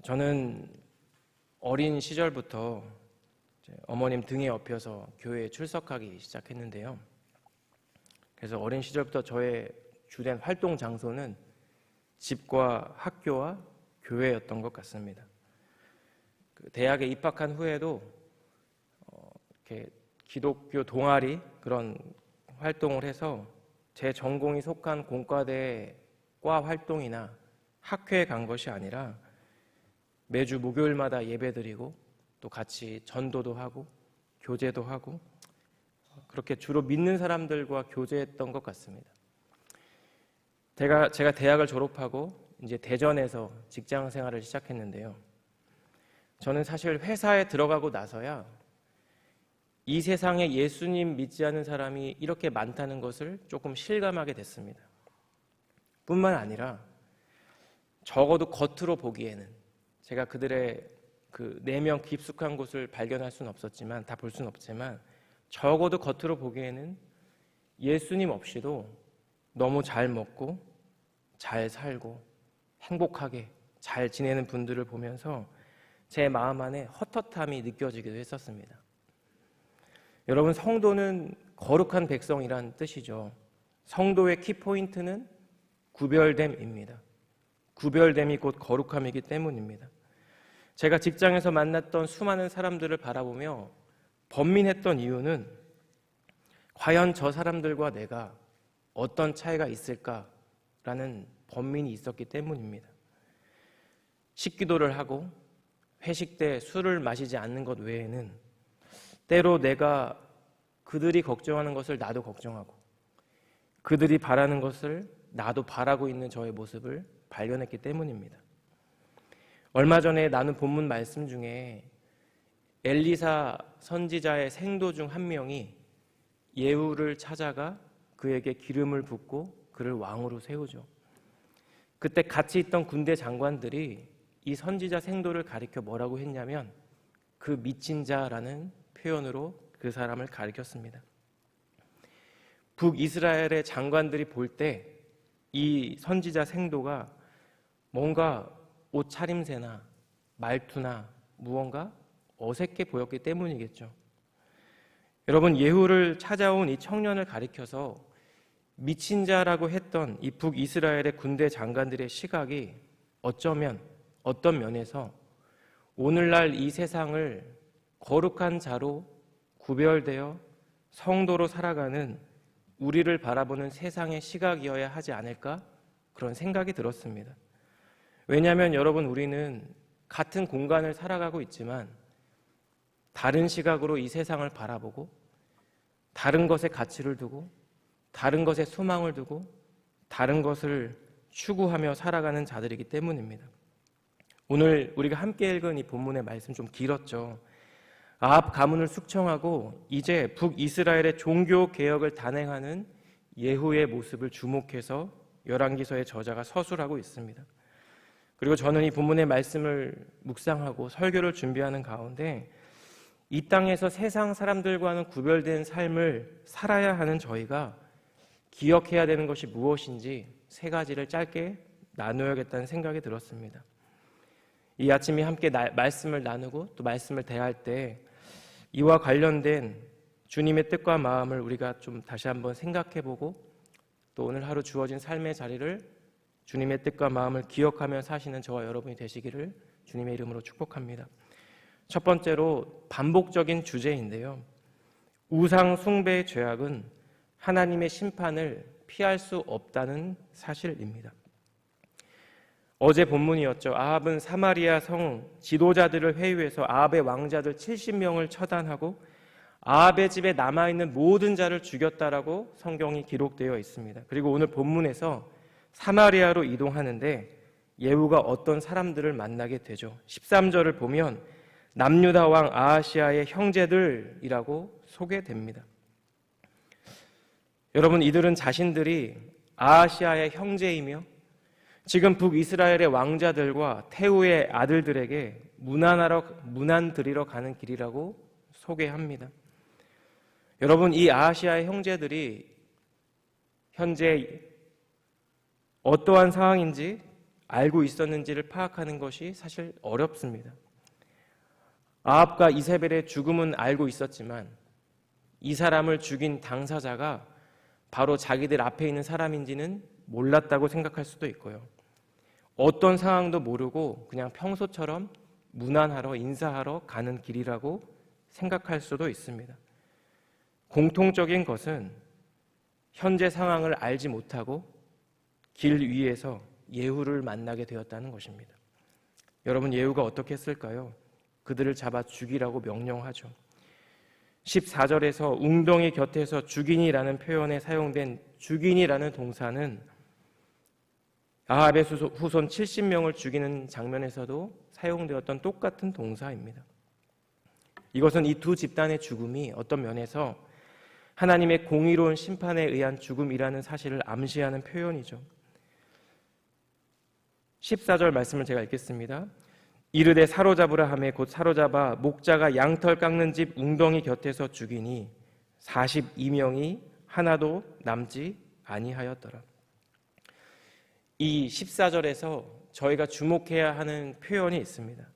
저는 어린 시절부터 어머님 등에 업혀서 교회에 출석하기 시작했는데요. 그래서 어린 시절부터 저의 주된 활동 장소는 집과 학교와 교회였던 것 같습니다. 대학에 입학한 후에도 이렇게 기독교 동아리 그런 활동을 해서 제 전공이 속한 공과대 과 활동이나 학회에 간 것이 아니라 매주 목요일마다 예배드리고 또 같이 전도도 하고 교제도 하고 그렇게 주로 믿는 사람들과 교제했던 것 같습니다. 제가 대학을 졸업하고 이제 대전에서 직장 생활을 시작했는데요. 저는 사실 회사에 들어가고 나서야 이 세상에 예수님 믿지 않는 사람이 이렇게 많다는 것을 조금 실감하게 됐습니다. 뿐만 아니라 적어도 겉으로 보기에는 제가 그들의 그 내면 깊숙한 곳을 발견할 수는 없었지만 다 볼 수는 없지만 적어도 겉으로 보기에는 예수님 없이도 너무 잘 먹고 잘 살고 행복하게 잘 지내는 분들을 보면서 제 마음 안에 헛헛함이 느껴지기도 했었습니다. 여러분, 성도는 거룩한 백성이란 뜻이죠. 성도의 키포인트는 구별됨입니다. 구별됨이 곧 거룩함이기 때문입니다. 제가 직장에서 만났던 수많은 사람들을 바라보며 번민했던 이유는 과연 저 사람들과 내가 어떤 차이가 있을까라는 번민이 있었기 때문입니다. 식기도를 하고 회식 때 술을 마시지 않는 것 외에는 때로 내가 그들이 걱정하는 것을 나도 걱정하고 그들이 바라는 것을 나도 바라고 있는 저의 모습을 발견했기 때문입니다. 얼마 전에 나눈 본문 말씀 중에 엘리사 선지자의 생도 중 한 명이 예후를 찾아가 그에게 기름을 붓고 그를 왕으로 세우죠. 그때 같이 있던 군대 장관들이 이 선지자 생도를 가리켜 뭐라고 했냐면 그 미친 자라는 표현으로 그 사람을 가리켰습니다. 북이스라엘의 장관들이 볼 때 이 선지자 생도가 뭔가 옷차림새나 말투나 무언가 어색해 보였기 때문이겠죠. 여러분, 예후를 찾아온 이 청년을 가리켜서 미친 자라고 했던 이 북이스라엘의 군대 장관들의 시각이 어쩌면 어떤 면에서 오늘날 이 세상을 거룩한 자로 구별되어 성도로 살아가는 우리를 바라보는 세상의 시각이어야 하지 않을까? 그런 생각이 들었습니다. 왜냐하면 여러분, 우리는 같은 공간을 살아가고 있지만 다른 시각으로 이 세상을 바라보고 다른 것에 가치를 두고 다른 것에 소망을 두고 다른 것을 추구하며 살아가는 자들이기 때문입니다. 오늘 우리가 함께 읽은 이 본문의 말씀 좀 길었죠. 아합 가문을 숙청하고 이제 북이스라엘의 종교 개혁을 단행하는 예후의 모습을 주목해서 열왕기서의 저자가 서술하고 있습니다. 그리고 저는 이 본문의 말씀을 묵상하고 설교를 준비하는 가운데 이 땅에서 세상 사람들과는 구별된 삶을 살아야 하는 저희가 기억해야 되는 것이 무엇인지 세 가지를 짧게 나누어야겠다는 생각이 들었습니다. 이 아침에 함께 말씀을 나누고 또 말씀을 대할 때 이와 관련된 주님의 뜻과 마음을 우리가 좀 다시 한번 생각해보고 또 오늘 하루 주어진 삶의 자리를 주님의 뜻과 마음을 기억하며 사시는 저와 여러분이 되시기를 주님의 이름으로 축복합니다. 첫 번째로 반복적인 주제인데요. 우상 숭배의 죄악은 하나님의 심판을 피할 수 없다는 사실입니다. 어제 본문이었죠. 아합은 사마리아 성 지도자들을 회유해서 아합의 왕자들 70명을 처단하고 아합의 집에 남아있는 모든 자를 죽였다라고 성경이 기록되어 있습니다. 그리고 오늘 본문에서 사마리아로 이동하는데 예후가 어떤 사람들을 만나게 되죠. 13절을 보면 남유다 왕 아하시아의 형제들이라고 소개됩니다. 여러분, 이들은 자신들이 아하시아의 형제이며 지금 북이스라엘의 왕자들과 태후의 아들들에게 문안 드리러 가는 길이라고 소개합니다. 여러분, 이 아하시아의 형제들이 현재 어떠한 상황인지 알고 있었는지를 파악하는 것이 사실 어렵습니다. 아합과 이세벨의 죽음은 알고 있었지만 이 사람을 죽인 당사자가 바로 자기들 앞에 있는 사람인지는 몰랐다고 생각할 수도 있고요. 어떤 상황도 모르고 그냥 평소처럼 문안하러 인사하러 가는 길이라고 생각할 수도 있습니다. 공통적인 것은 현재 상황을 알지 못하고 길 위에서 예후를 만나게 되었다는 것입니다. 여러분, 예후가 어떻게 했을까요? 그들을 잡아 죽이라고 명령하죠. 14절에서 웅덩이 곁에서 죽이니라는 표현에 사용된 죽이니라는 동사는 아합의 후손 70명을 죽이는 장면에서도 사용되었던 똑같은 동사입니다. 이것은 이 두 집단의 죽음이 어떤 면에서 하나님의 공의로운 심판에 의한 죽음이라는 사실을 암시하는 표현이죠. 14절 말씀을 제가 읽겠습니다. 이르되 사로잡으라 하매 곧 사로잡아 목자가 양털 깎는 집 웅덩이 곁에서 죽이니 42명이 하나도 남지 아니하였더라. 이 14절에서 저희가 주목해야 하는 표현이 있습니다.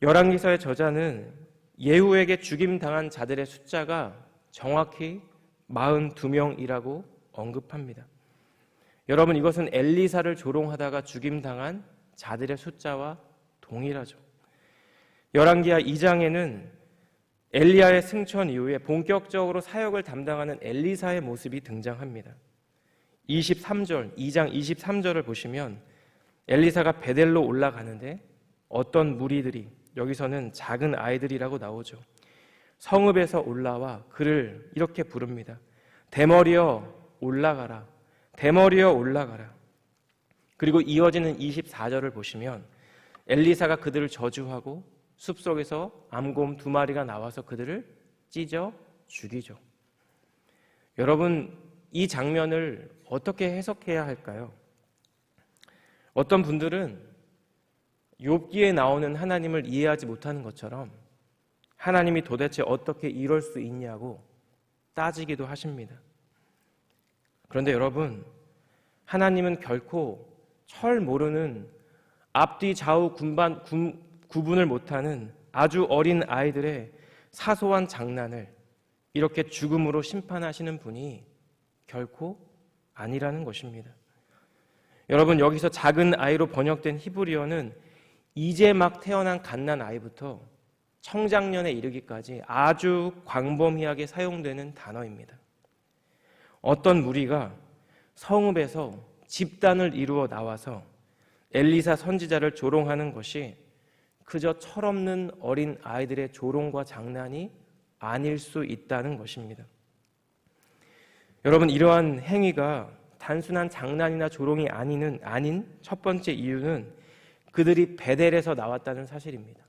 열왕기서의 저자는 예후에게 죽임당한 자들의 숫자가 정확히 42명이라고 언급합니다. 여러분, 이것은 엘리사를 조롱하다가 죽임당한 자들의 숫자와 동일하죠. 열왕기하 2장에는 엘리야의 승천 이후에 본격적으로 사역을 담당하는 엘리사의 모습이 등장합니다. 2장 23절을 보시면 엘리사가 베델로 올라가는데 어떤 무리들이, 여기서는 작은 아이들이라고 나오죠. 성읍에서 올라와 그를 이렇게 부릅니다. 대머리여 올라가라. 대머리여 올라가라. 그리고 이어지는 24절을 보시면 엘리사가 그들을 저주하고 숲속에서 암곰 2마리가 나와서 그들을 찢어 죽이죠. 여러분, 이 장면을 어떻게 해석해야 할까요? 어떤 분들은 욥기에 나오는 하나님을 이해하지 못하는 것처럼 하나님이 도대체 어떻게 이럴 수 있냐고 따지기도 하십니다. 그런데 여러분, 하나님은 결코 철 모르는 앞뒤 좌우 구분을 못하는 아주 어린 아이들의 사소한 장난을 이렇게 죽음으로 심판하시는 분이 결코 아니라는 것입니다. 여러분, 여기서 작은 아이로 번역된 히브리어는 이제 막 태어난 갓난 아이부터 청장년에 이르기까지 아주 광범위하게 사용되는 단어입니다. 어떤 무리가 성읍에서 집단을 이루어 나와서 엘리사 선지자를 조롱하는 것이 그저 철없는 어린 아이들의 조롱과 장난이 아닐 수 있다는 것입니다. 여러분, 이러한 행위가 단순한 장난이나 조롱이 아닌 첫 번째 이유는 그들이 베델에서 나왔다는 사실입니다.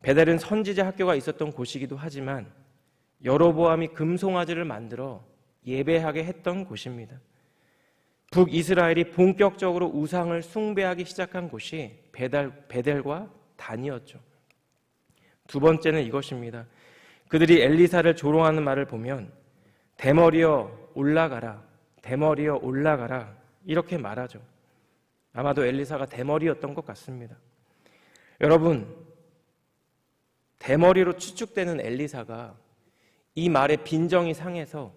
베델은 선지자 학교가 있었던 곳이기도 하지만 여로보암이 금송아지를 만들어 예배하게 했던 곳입니다. 북이스라엘이 본격적으로 우상을 숭배하기 시작한 곳이 베델과 단이었죠. 두 번째는 이것입니다. 그들이 엘리사를 조롱하는 말을 보면 대머리여 올라가라, 대머리여 올라가라 이렇게 말하죠. 아마도 엘리사가 대머리였던 것 같습니다. 여러분, 대머리로 추측되는 엘리사가 이 말에 빈정이 상해서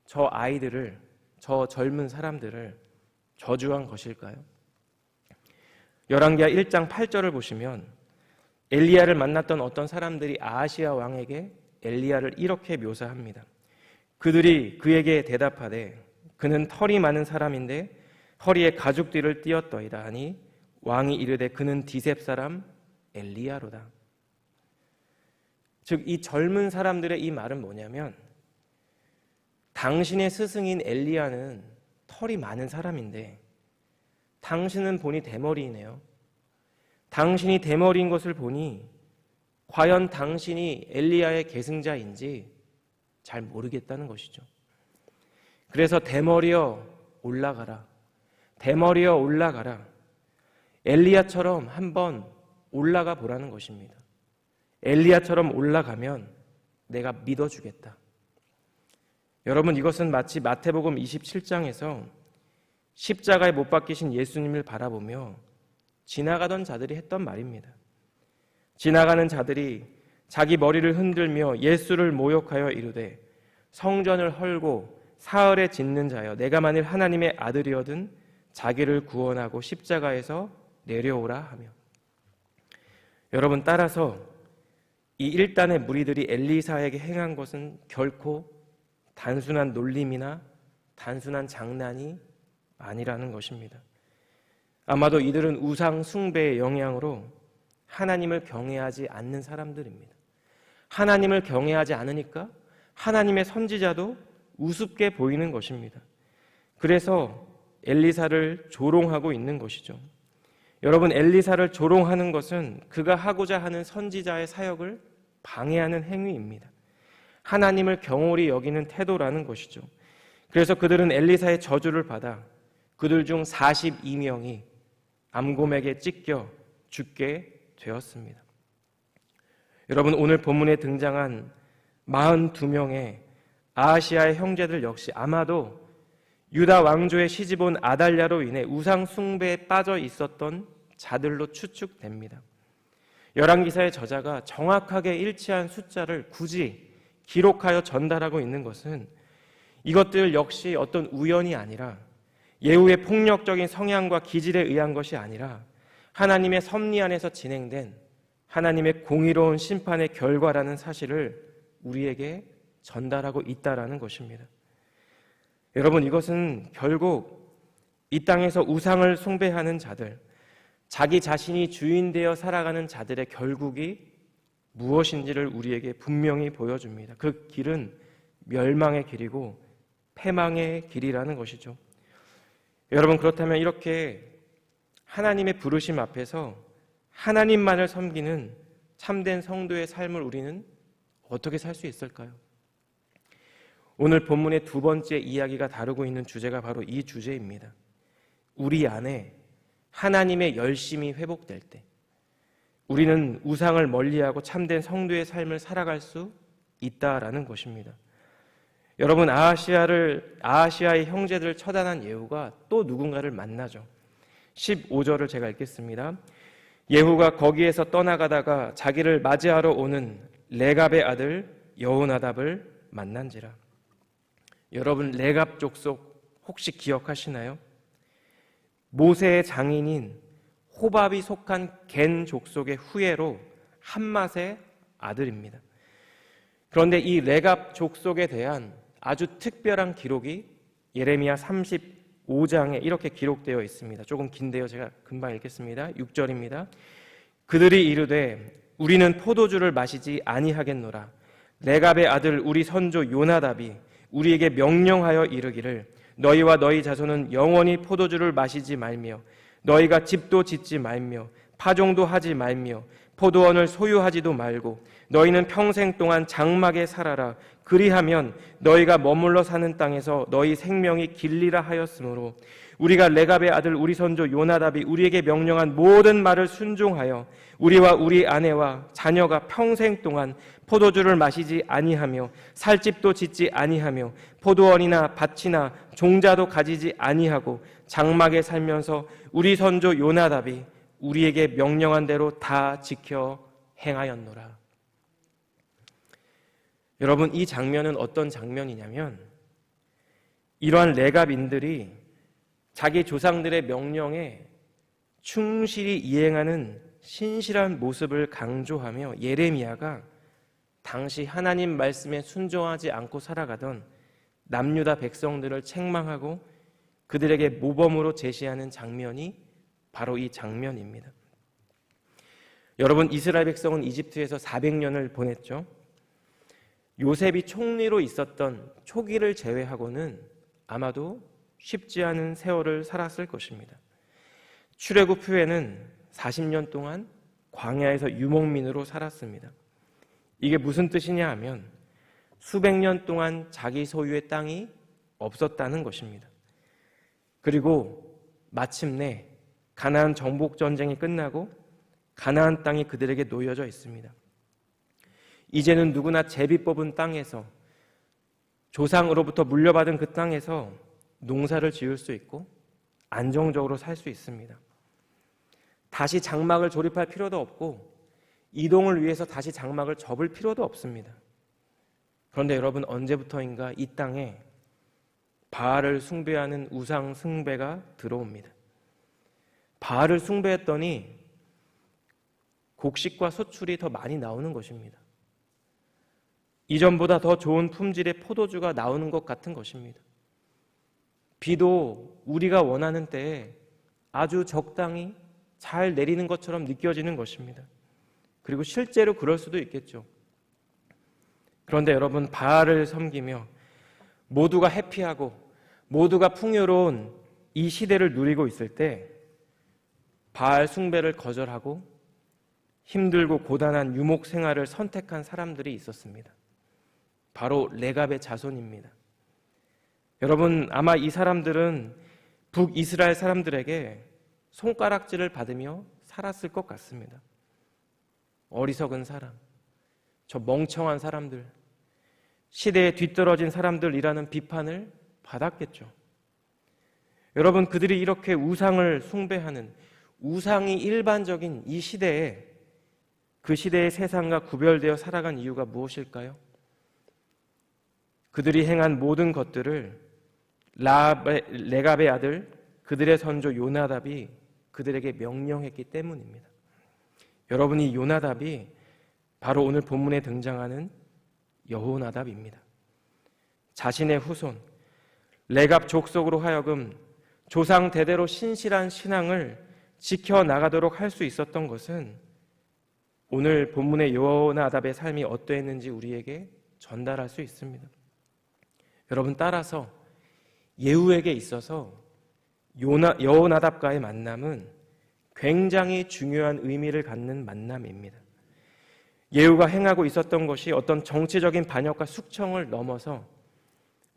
저 아이들을, 저 젊은 사람들을 저주한 것일까요? 열왕기하 1장 8절을 보시면 엘리야를 만났던 어떤 사람들이 아하시야 왕에게 엘리야를 이렇게 묘사합니다. 그들이 그에게 대답하되 그는 털이 많은 사람인데 허리에 가죽띠를 띠었더이다 하니 왕이 이르되 그는 디셉 사람 엘리야로다. 즉, 이 젊은 사람들의 이 말은 뭐냐면 당신의 스승인 엘리야는 털이 많은 사람인데 당신은 보니 대머리이네요. 당신이 대머리인 것을 보니 과연 당신이 엘리야의 계승자인지 잘 모르겠다는 것이죠. 그래서 대머리여 올라가라, 대머리여 올라가라, 엘리야처럼 한번 올라가 보라는 것입니다. 엘리야처럼 올라가면 내가 믿어주겠다. 여러분, 이것은 마치 마태복음 27장에서 십자가에 못 박히신 예수님을 바라보며 지나가던 자들이 했던 말입니다. 지나가는 자들이 자기 머리를 흔들며 예수를 모욕하여 이르되 성전을 헐고 사흘에 짓는 자여 내가 만일 하나님의 아들이어든 자기를 구원하고 십자가에서 내려오라 하며. 여러분, 따라서 이 일단의 무리들이 엘리사에게 행한 것은 결코 단순한 놀림이나 단순한 장난이 아니라는 것입니다. 아마도 이들은 우상 숭배의 영향으로 하나님을 경외하지 않는 사람들입니다. 하나님을 경외하지 않으니까 하나님의 선지자도 우습게 보이는 것입니다. 그래서 엘리사를 조롱하고 있는 것이죠. 여러분, 엘리사를 조롱하는 것은 그가 하고자 하는 선지자의 사역을 방해하는 행위입니다. 하나님을 경홀히 여기는 태도라는 것이죠. 그래서 그들은 엘리사의 저주를 받아 그들 중 42명이 암곰에게 찢겨 죽게 되었습니다. 여러분, 오늘 본문에 등장한 42명의 아하시아의 형제들 역시 아마도 유다 왕조의 시집온 아달랴로 인해 우상 숭배에 빠져 있었던 자들로 추측됩니다. 열왕기사의 저자가 정확하게 일치한 숫자를 굳이 기록하여 전달하고 있는 것은 이것들 역시 어떤 우연이 아니라 예후의 폭력적인 성향과 기질에 의한 것이 아니라 하나님의 섭리 안에서 진행된 하나님의 공의로운 심판의 결과라는 사실을 우리에게 전달하고 있다라는 것입니다. 여러분, 이것은 결국 이 땅에서 우상을 숭배하는 자들, 자기 자신이 주인 되어 살아가는 자들의 결국이 무엇인지를 우리에게 분명히 보여줍니다. 그 길은 멸망의 길이고 패망의 길이라는 것이죠. 여러분, 그렇다면 이렇게 하나님의 부르심 앞에서 하나님만을 섬기는 참된 성도의 삶을 우리는 어떻게 살 수 있을까요? 오늘 본문의 두 번째 이야기가 다루고 있는 주제가 바로 이 주제입니다. 우리 안에 하나님의 열심이 회복될 때 우리는 우상을 멀리하고 참된 성도의 삶을 살아갈 수 있다라는 것입니다. 여러분, 아하시아의 형제들을 처단한 예후가 또 누군가를 만나죠. 15절을 제가 읽겠습니다. 예후가 거기에서 떠나가다가 자기를 맞이하러 오는 레갑의 아들 여호나답을 만난지라. 여러분, 레갑 족속 혹시 기억하시나요? 모세의 장인인 호밥이 속한 겐 족속의 후예로 한맛의 아들입니다. 그런데 이 레갑 족속에 대한 아주 특별한 기록이 예레미야 35장에 이렇게 기록되어 있습니다. 조금 긴데요. 제가 금방 읽겠습니다. 6절입니다. 그들이 이르되 우리는 포도주를 마시지 아니하겠노라. 레갑의 아들 우리 선조 요나답이 우리에게 명령하여 이르기를 너희와 너희 자손은 영원히 포도주를 마시지 말며 너희가 집도 짓지 말며 파종도 하지 말며 포도원을 소유하지도 말고 너희는 평생 동안 장막에 살아라. 그리하면 너희가 머물러 사는 땅에서 너희 생명이 길리라 하였으므로 우리가 레갑의 아들 우리 선조 요나답이 우리에게 명령한 모든 말을 순종하여 우리와 우리 아내와 자녀가 평생 동안 포도주를 마시지 아니하며 살집도 짓지 아니하며 포도원이나 밭이나 종자도 가지지 아니하고 장막에 살면서 우리 선조 요나답이 우리에게 명령한 대로 다 지켜 행하였노라. 여러분, 이 장면은 어떤 장면이냐면 이러한 레갑인들이 자기 조상들의 명령에 충실히 이행하는 신실한 모습을 강조하며 예레미야가 당시 하나님 말씀에 순종하지 않고 살아가던 남유다 백성들을 책망하고 그들에게 모범으로 제시하는 장면이 바로 이 장면입니다. 여러분, 이스라엘 백성은 이집트에서 400년을 보냈죠. 요셉이 총리로 있었던 초기를 제외하고는 아마도 쉽지 않은 세월을 살았을 것입니다. 출애굽 후에는 40년 동안 광야에서 유목민으로 살았습니다. 이게 무슨 뜻이냐 하면 수백 년 동안 자기 소유의 땅이 없었다는 것입니다. 그리고 마침내 가나안 정복 전쟁이 끝나고 가나안 땅이 그들에게 놓여져 있습니다. 이제는 누구나 제비 뽑은 땅에서 조상으로부터 물려받은 그 땅에서 농사를 지을 수 있고 안정적으로 살 수 있습니다. 다시 장막을 조립할 필요도 없고 이동을 위해서 다시 장막을 접을 필요도 없습니다. 그런데 여러분, 언제부터인가 이 땅에 바알을 숭배하는 우상 숭배가 들어옵니다. 바알을 숭배했더니 곡식과 소출이 더 많이 나오는 것입니다. 이전보다 더 좋은 품질의 포도주가 나오는 것 같은 것입니다. 비도 우리가 원하는 때에 아주 적당히 잘 내리는 것처럼 느껴지는 것입니다. 그리고 실제로 그럴 수도 있겠죠. 그런데 여러분, 바알을 섬기며 모두가 해피하고 모두가 풍요로운 이 시대를 누리고 있을 때 바알 숭배를 거절하고 힘들고 고단한 유목 생활을 선택한 사람들이 있었습니다. 바로 레갑의 자손입니다. 여러분, 아마 이 사람들은 북이스라엘 사람들에게 손가락질을 받으며 살았을 것 같습니다. 어리석은 사람, 저 멍청한 사람들, 시대에 뒤떨어진 사람들이라는 비판을 받았겠죠. 여러분, 그들이 이렇게 우상을 숭배하는, 우상이 일반적인 이 시대에 그 시대의 세상과 구별되어 살아간 이유가 무엇일까요? 그들이 행한 모든 것들을 레갑의 아들, 그들의 선조 요나답이 그들에게 명령했기 때문입니다. 여러분, 이 요나답이 바로 오늘 본문에 등장하는 여호나답입니다. 자신의 후손 레갑 족속으로 하여금 조상 대대로 신실한 신앙을 지켜나가도록 할 수 있었던 것은 오늘 본문의 여호나답의 삶이 어떠했는지 우리에게 전달할 수 있습니다. 여러분, 따라서 예후에게 있어서 여호나답과의 만남은 굉장히 중요한 의미를 갖는 만남입니다. 예후가 행하고 있었던 것이 어떤 정치적인 반역과 숙청을 넘어서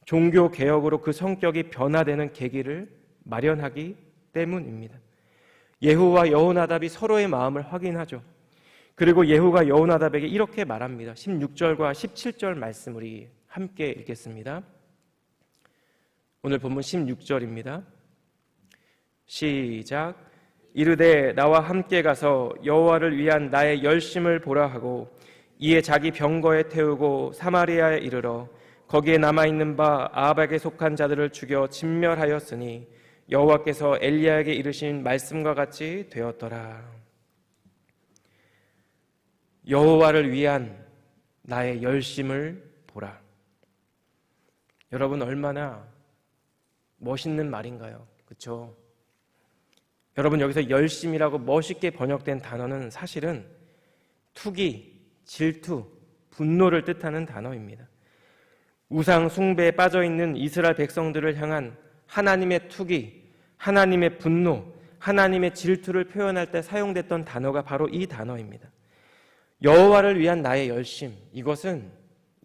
종교 개혁으로 그 성격이 변화되는 계기를 마련하기 때문입니다. 예후와 여호나답이 서로의 마음을 확인하죠. 그리고 예후가 여호나답에게 이렇게 말합니다. 16절과 17절 말씀 우리 함께 읽겠습니다. 오늘 본문 16절입니다. 시작. 이르되 나와 함께 가서 여호와를 위한 나의 열심을 보라 하고 이에 자기 병거에 태우고 사마리아에 이르러 거기에 남아있는 바 아합에게 속한 자들을 죽여 진멸하였으니 여호와께서 엘리야에게 이르신 말씀과 같이 되었더라. 여호와를 위한 나의 열심을 보라. 여러분, 얼마나 멋있는 말인가요? 그렇죠? 여러분, 여기서 열심이라고 멋있게 번역된 단어는 사실은 투기, 질투, 분노를 뜻하는 단어입니다. 우상 숭배에 빠져있는 이스라엘 백성들을 향한 하나님의 투기, 하나님의 분노, 하나님의 질투를 표현할 때 사용됐던 단어가 바로 이 단어입니다. 여호와를 위한 나의 열심, 이것은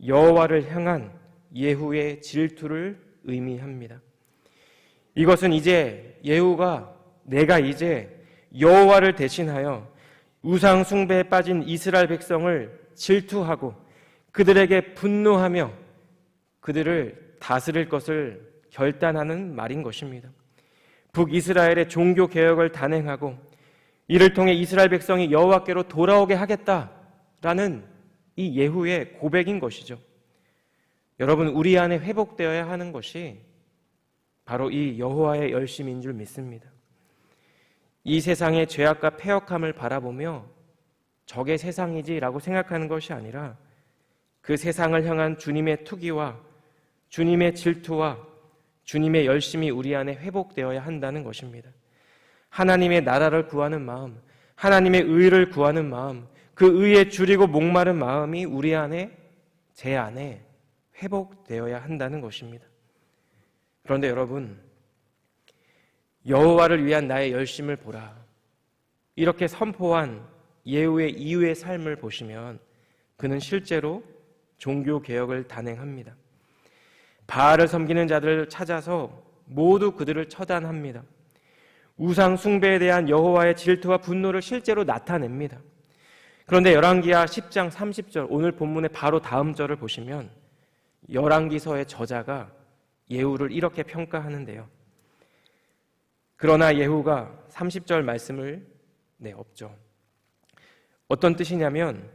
여호와를 향한 예후의 질투를 의미합니다. 이것은 이제 예후가 내가 이제 여호와를 대신하여 우상 숭배에 빠진 이스라엘 백성을 질투하고 그들에게 분노하며 그들을 다스릴 것을 결단하는 말인 것입니다. 북이스라엘의 종교 개혁을 단행하고 이를 통해 이스라엘 백성이 여호와께로 돌아오게 하겠다라는 이 예후의 고백인 것이죠. 여러분, 우리 안에 회복되어야 하는 것이 바로 이 여호와의 열심인 줄 믿습니다. 이 세상의 죄악과 패역함을 바라보며 저게 세상이지라고 생각하는 것이 아니라 그 세상을 향한 주님의 투기와 주님의 질투와 주님의 열심이 우리 안에 회복되어야 한다는 것입니다. 하나님의 나라를 구하는 마음, 하나님의 의를 구하는 마음, 그 의에 줄이고 목마른 마음이 우리 안에, 제 안에 회복되어야 한다는 것입니다. 그런데 여러분, 여호와를 위한 나의 열심을 보라, 이렇게 선포한 예후의 이후의 삶을 보시면 그는 실제로 종교개혁을 단행합니다. 바알을 섬기는 자들을 찾아서 모두 그들을 처단합니다. 우상 숭배에 대한 여호와의 질투와 분노를 실제로 나타냅니다. 그런데 열왕기하 10장 30절, 오늘 본문의 바로 다음 절을 보시면 열왕기서의 저자가 예후를 이렇게 평가하는데요. 그러나 예후가 30절 말씀을 없죠. 어떤 뜻이냐면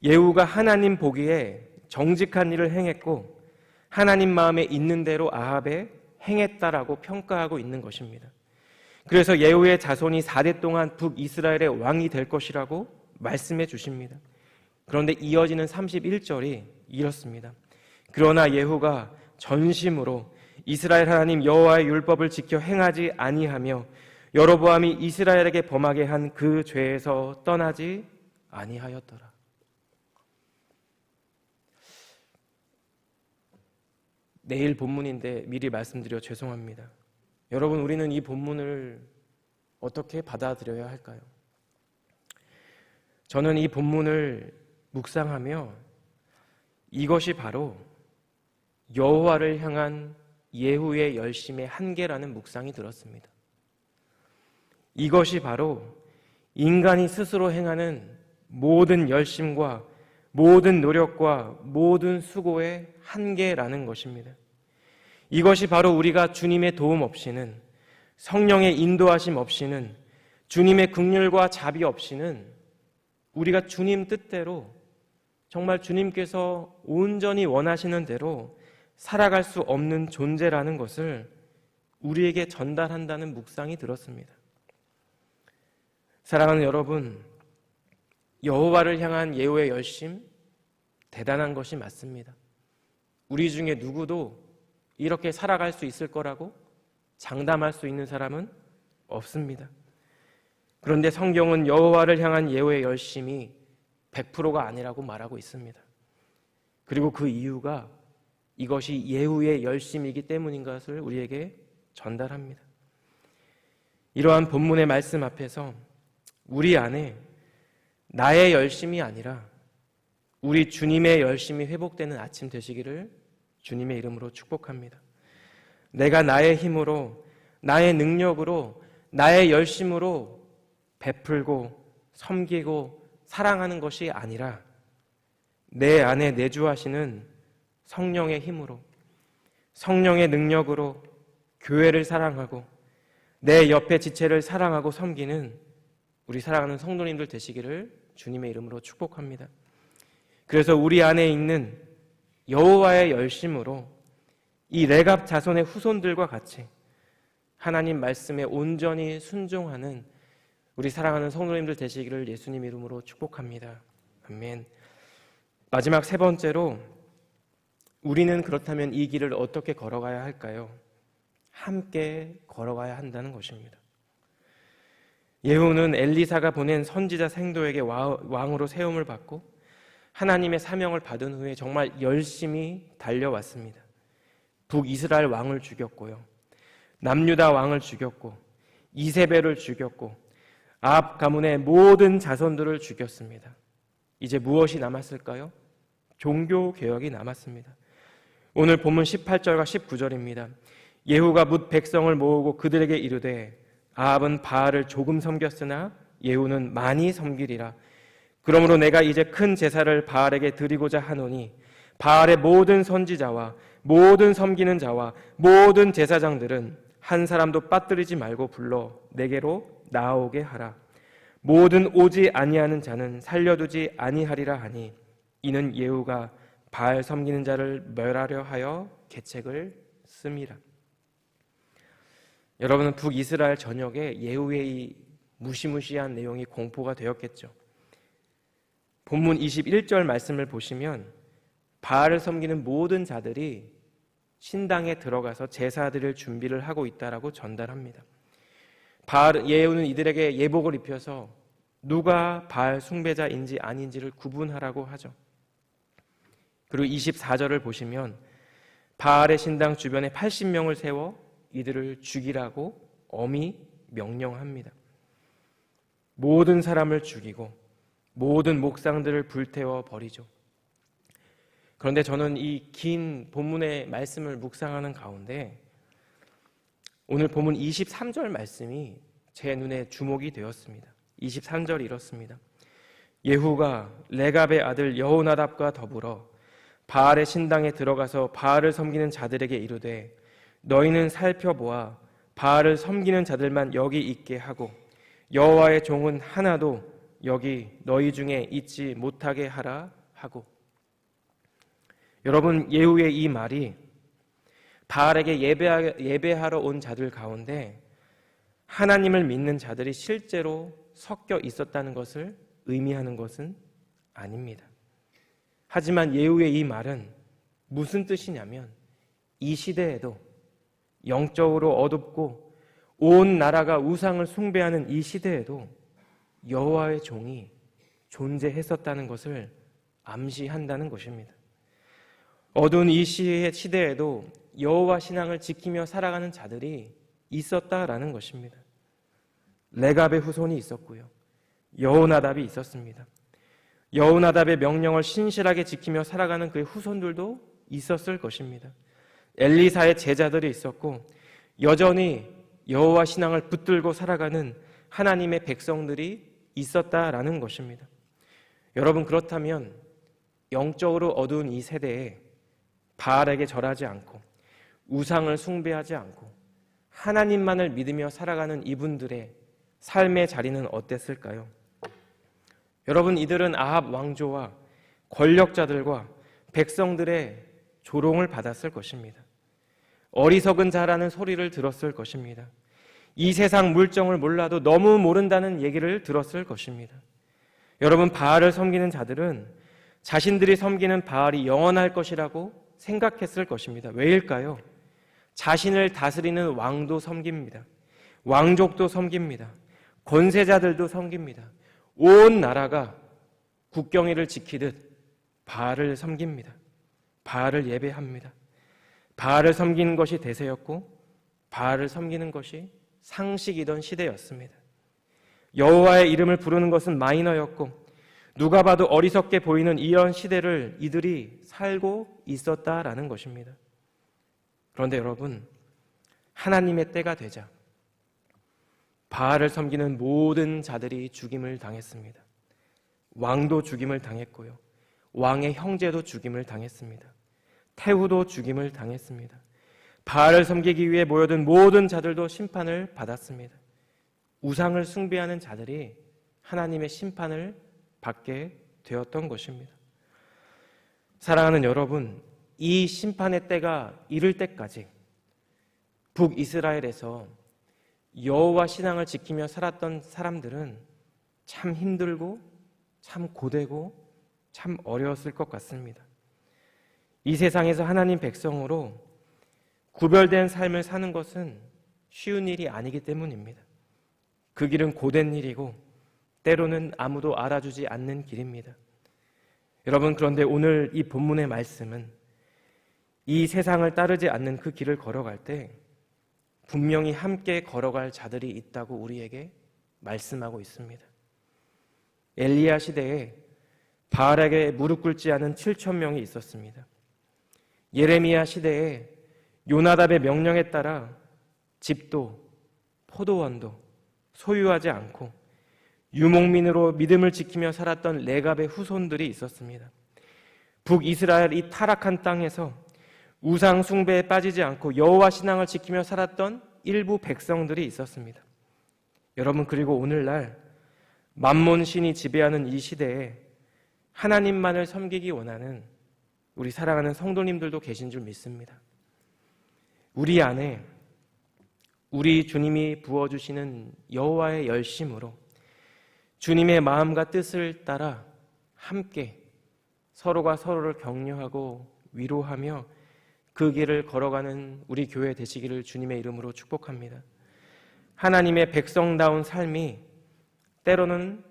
예후가 하나님 보기에 정직한 일을 행했고 하나님 마음에 있는 대로 아합에 행했다라고 평가하고 있는 것입니다. 그래서 예후의 자손이 4대 동안 북이스라엘의 왕이 될 것이라고 말씀해 주십니다. 그런데 이어지는 31절이 이렇습니다. 그러나 예후가 전심으로 이스라엘 하나님 여호와의 율법을 지켜 행하지 아니하며 여로보암이 이스라엘에게 범하게 한 그 죄에서 떠나지 아니하였더라. 내일 본문인데 미리 말씀드려 죄송합니다. 여러분, 우리는 이 본문을 어떻게 받아들여야 할까요? 저는 이 본문을 묵상하며 이것이 바로 여호와를 향한 예후의 열심의 한계라는 묵상이 들었습니다. 이것이 바로 인간이 스스로 행하는 모든 열심과 모든 노력과 모든 수고의 한계라는 것입니다. 이것이 바로 우리가 주님의 도움 없이는, 성령의 인도하심 없이는, 주님의 긍휼과 자비 없이는 우리가 주님 뜻대로 정말 주님께서 온전히 원하시는 대로 살아갈 수 없는 존재라는 것을 우리에게 전달한다는 묵상이 들었습니다. 사랑하는 여러분, 여호와를 향한 예후의 열심 대단한 것이 맞습니다. 우리 중에 누구도 이렇게 살아갈 수 있을 거라고 장담할 수 있는 사람은 없습니다. 그런데 성경은 여호와를 향한 예후의 열심이 100%가 아니라고 말하고 있습니다. 그리고 그 이유가 이것이 예후의 열심이기 때문인 것을 우리에게 전달합니다. 이러한 본문의 말씀 앞에서 우리 안에 나의 열심이 아니라 우리 주님의 열심이 회복되는 아침 되시기를 주님의 이름으로 축복합니다. 내가 나의 힘으로, 나의 능력으로, 나의 열심으로 베풀고 섬기고 사랑하는 것이 아니라 내 안에 내주하시는 성령의 힘으로, 성령의 능력으로 교회를 사랑하고 내 옆에 지체를 사랑하고 섬기는 우리 사랑하는 성도님들 되시기를 주님의 이름으로 축복합니다. 그래서 우리 안에 있는 여호와의 열심으로 이 레갑 자손의 후손들과 같이 하나님 말씀에 온전히 순종하는 우리 사랑하는 성도님들 되시기를 예수님 이름으로 축복합니다. 아멘. 마지막 세 번째로 우리는 그렇다면 이 길을 어떻게 걸어가야 할까요? 함께 걸어가야 한다는 것입니다. 예후는 엘리사가 보낸 선지자 생도에게 왕으로 세움을 받고 하나님의 사명을 받은 후에 정말 열심히 달려왔습니다. 북이스라엘 왕을 죽였고요, 남유다 왕을 죽였고 이세벨을 죽였고 아합 가문의 모든 자손들을 죽였습니다. 이제 무엇이 남았을까요? 종교개혁이 남았습니다. 오늘 본문 18절과 19절입니다. 예후가 뭇 백성을 모으고 그들에게 이르되 아합은 바알을 조금 섬겼으나 예후는 많이 섬기리라. 그러므로 내가 이제 큰 제사를 바알에게 드리고자 하노니 바알의 모든 선지자와 모든 섬기는 자와 모든 제사장들은 한 사람도 빠뜨리지 말고 불러 내게로 나오게 하라. 모든 오지 아니하는 자는 살려두지 아니하리라 하니 이는 예후가 바알 섬기는 자를 멸하려 하여 계책을 씁니다. 여러분은 북이스라엘 전역에 예후의 이 무시무시한 내용이 공포가 되었겠죠. 본문 21절 말씀을 보시면 바알을 섬기는 모든 자들이 신당에 들어가서 제사 드릴 준비를 하고 있다라고 전달합니다. 예후는 이들에게 예복을 입혀서 누가 바알 숭배자인지 아닌지를 구분하라고 하죠. 그리고 24절을 보시면 바알의 신당 주변에 80명을 세워 이들을 죽이라고 엄히 명령합니다. 모든 사람을 죽이고 모든 목상들을 불태워 버리죠. 그런데 저는 이 긴 본문의 말씀을 묵상하는 가운데 오늘 본문 23절 말씀이 제 눈에 주목이 되었습니다. 23절이 이렇습니다. 예후가 레갑의 아들 여호나답과 더불어 바알의 신당에 들어가서 바알을 섬기는 자들에게 이르되 너희는 살펴보아 바알을 섬기는 자들만 여기 있게 하고 여호와의 종은 하나도 여기 너희 중에 있지 못하게 하라 하고. 여러분, 예후의 이 말이 바알에게 예배하러 온 자들 가운데 하나님을 믿는 자들이 실제로 섞여 있었다는 것을 의미하는 것은 아닙니다. 하지만 예후의 이 말은 무슨 뜻이냐면, 이 시대에도 영적으로 어둡고 온 나라가 우상을 숭배하는 이 시대에도 여호와의 종이 존재했었다는 것을 암시한다는 것입니다. 어두운 이 시대에도 여호와 신앙을 지키며 살아가는 자들이 있었다라는 것입니다. 레갑의 후손이 있었고요, 여호나답이 있었습니다. 여호나답의 명령을 신실하게 지키며 살아가는 그의 후손들도 있었을 것입니다. 엘리사의 제자들이 있었고 여전히 여호와 신앙을 붙들고 살아가는 하나님의 백성들이 있었다라는 것입니다. 여러분, 그렇다면 영적으로 어두운 이 세대에 바알에게 절하지 않고 우상을 숭배하지 않고 하나님만을 믿으며 살아가는 이분들의 삶의 자리는 어땠을까요? 여러분, 이들은 아합 왕조와 권력자들과 백성들의 조롱을 받았을 것입니다. 어리석은 자라는 소리를 들었을 것입니다. 이 세상 물정을 몰라도 너무 모른다는 얘기를 들었을 것입니다. 여러분, 바알을 섬기는 자들은 자신들이 섬기는 바알이 영원할 것이라고 생각했을 것입니다. 왜일까요? 자신을 다스리는 왕도 섬깁니다. 왕족도 섬깁니다. 권세자들도 섬깁니다. 온 나라가 국경일을 지키듯 바알을 섬깁니다. 바알을 예배합니다. 바알을 섬기는 것이 대세였고 바알을 섬기는 것이 상식이던 시대였습니다. 여호와의 이름을 부르는 것은 마이너였고 누가 봐도 어리석게 보이는 이런 시대를 이들이 살고 있었다라는 것입니다. 그런데 여러분, 하나님의 때가 되자 바알을 섬기는 모든 자들이 죽임을 당했습니다. 왕도 죽임을 당했고요, 왕의 형제도 죽임을 당했습니다. 태후도 죽임을 당했습니다. 바알을 섬기기 위해 모여든 모든 자들도 심판을 받았습니다. 우상을 숭배하는 자들이 하나님의 심판을 받게 되었던 것입니다. 사랑하는 여러분, 이 심판의 때가 이를 때까지 북이스라엘에서 여호와 신앙을 지키며 살았던 사람들은 참 힘들고 참 고되고 참 어려웠을 것 같습니다. 이 세상에서 하나님 백성으로 구별된 삶을 사는 것은 쉬운 일이 아니기 때문입니다. 그 길은 고된 일이고 때로는 아무도 알아주지 않는 길입니다. 여러분, 그런데 오늘 이 본문의 말씀은 이 세상을 따르지 않는 그 길을 걸어갈 때 분명히 함께 걸어갈 자들이 있다고 우리에게 말씀하고 있습니다. 엘리야 시대에 바알에게 무릎 꿇지 않은 7천 명이 있었습니다. 예레미야 시대에 요나답의 명령에 따라 집도 포도원도 소유하지 않고 유목민으로 믿음을 지키며 살았던 레갑의 후손들이 있었습니다. 북이스라엘 이 타락한 땅에서 우상 숭배에 빠지지 않고 여호와 신앙을 지키며 살았던 일부 백성들이 있었습니다. 여러분, 그리고 오늘날 만몬 신이 지배하는 이 시대에 하나님만을 섬기기 원하는 우리 사랑하는 성도님들도 계신 줄 믿습니다. 우리 안에 우리 주님이 부어주시는 여호와의 열심으로 주님의 마음과 뜻을 따라 함께 서로가 서로를 격려하고 위로하며 그 길을 걸어가는 우리 교회 되시기를 주님의 이름으로 축복합니다. 하나님의 백성다운 삶이 때로는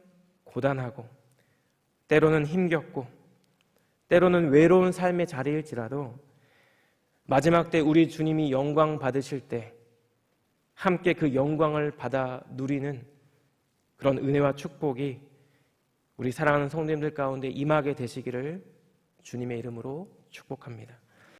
고단하고 때로는 힘겹고 때로는 외로운 삶의 자리일지라도 마지막 때 우리 주님이 영광 받으실 때 함께 그 영광을 받아 누리는 그런 은혜와 축복이 우리 사랑하는 성도님들 가운데 임하게 되시기를 주님의 이름으로 축복합니다.